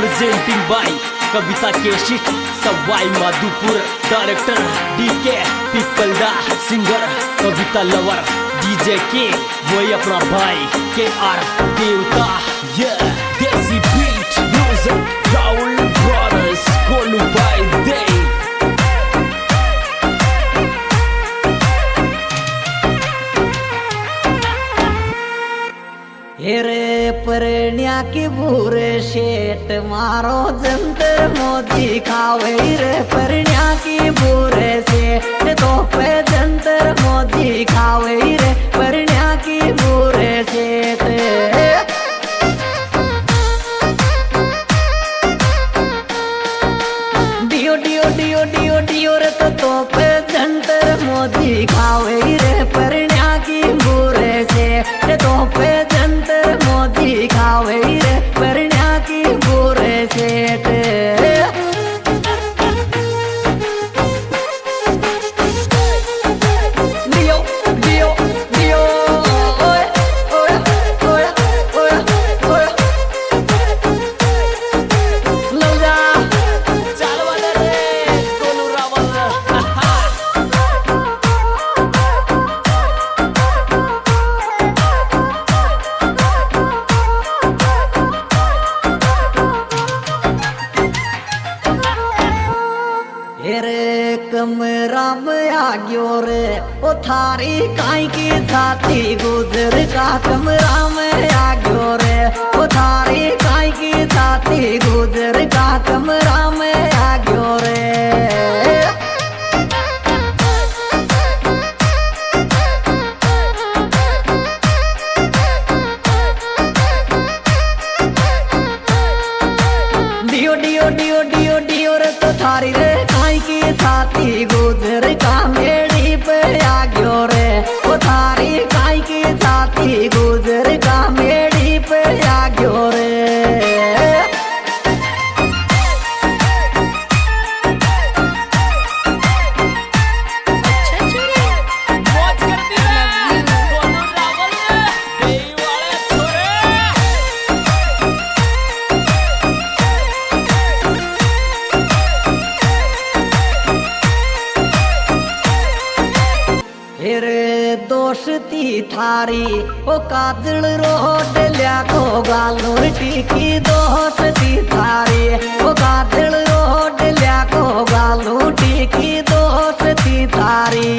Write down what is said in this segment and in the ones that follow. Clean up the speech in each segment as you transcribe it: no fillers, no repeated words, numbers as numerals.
presenting by Kavita केशिट Sawai Madhopur director DK Piplda singer Kavita lover DJ के वही अपना भाई के आर देवता ये देसी बीट म्यूजिक राहुल ब्रदर्स कोलू बाय दे हेरे परण्या की भूरे शेट मारो जंतर मोदी खावे रे परण्या की भूरे शेट तो पे जंतर मोदी खावे रे परण्या की भूरे शेट डियो डियो डियो डियो डियो रे तो पे जंतर मोदी खावे रे परण्या की भूरे शेट तो पे मोदी खावे रे परण्या की भूरे सेठ दियो दियो दियो ओए ओए ओए ओए ओए लो जा चल वाले रे कोलू रावल हेरे कमरा में आ गयो रे ओ थारी काई की छाती गुजर का कमरा में आ गयो रे ओ थारी काई की छाती गुजर का कमरा में आ गयो रे डियो डियो डियो डियो डियो रे तो थारी रे की छाती गुजर का मेड़ी पे आ गयो रे ओ थारी काई की छाती गुजर का मेड़ी पे आ गयो रे हेरे दोस्ती थारी ओ काजल रोड लिया को गालू टीकी दोस्ती थारी ओ काजल रोड लिया को गालू टीकी दोस्ती थारी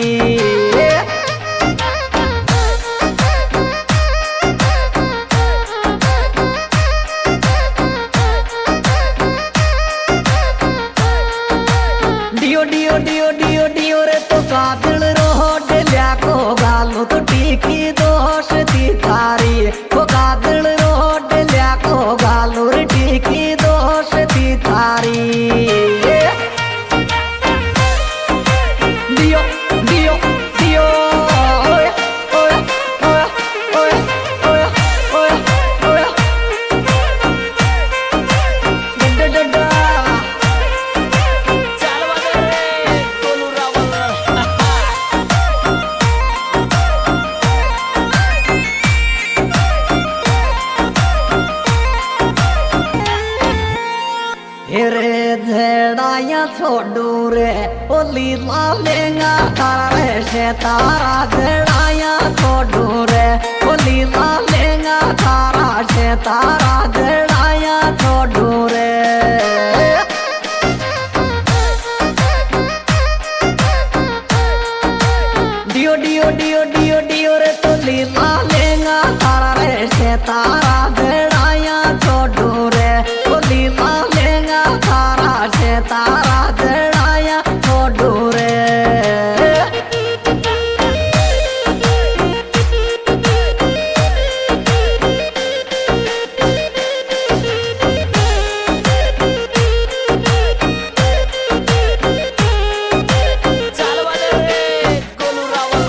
डियो डियो डियो डियो डियो रे तो काजल रोड लिया को गालू तो टीकी दोस्ती थारी ओ काजल रोड लिया को गालू टीकी दोस्ती थारी डियो डियो डियो ओए ओए ओए ओए ओए ओए ओए डडा डडा हेरे झेड़ाया छोड़ू रे ओ लीला लेंगा तारा रे से तारा झेड़ाया छोड़ू रे ओ लीला लेंगा तारा से तारा झेड़ाया छोड़ू रे डियो डियो डियो डियो डियो रे तो लीला लेंगा तारा रे से तारा झेड़ाया छोड़ू रे ओ लीला तारा से तारा जड़ाया छोड़ू रे चल वाले रे कोलू रावल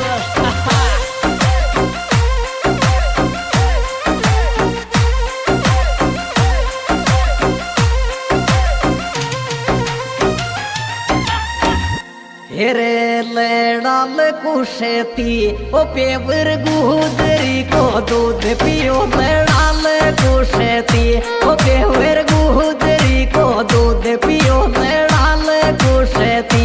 हेरे लेडाल कुशेती ओ पेवर गुजरी को दूध पियो लेडाल कुशेती ओ पेवर गुजरी को दूध पियो डाल कुशती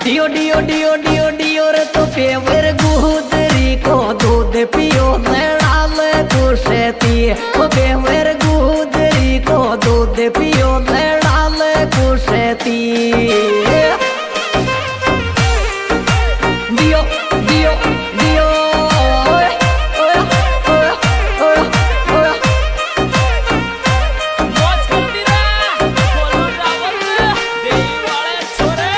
डियो डियो डियो डियो डियो रे तो पेवर गुदरी को दूध पियो डाल कुशती ओ पेवर गुदरी को दूध पियो डाल कुशती दियो दियो दियो ओए ओए ओए ओए ओए मौज करती रे बोलो रावण देई वाले छोरे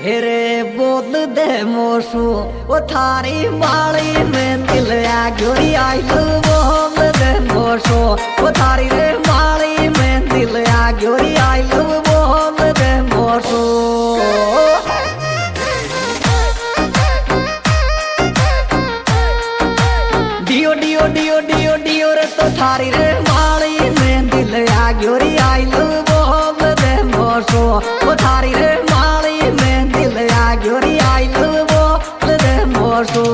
हेरे बोल दे मोसू वो थारी माली में दिल आ गोरी आई बोल दे मोसू वो थारी रे माली में दिल आ गोरी आई बोल दे मोसू डियो डियो डियो डियो डियो रे तो थारी रे माली में दिल आ गोरी आई बोल दे मोसू वो थारी रे माली में दिल आ गोरी आई बोल दे मोसू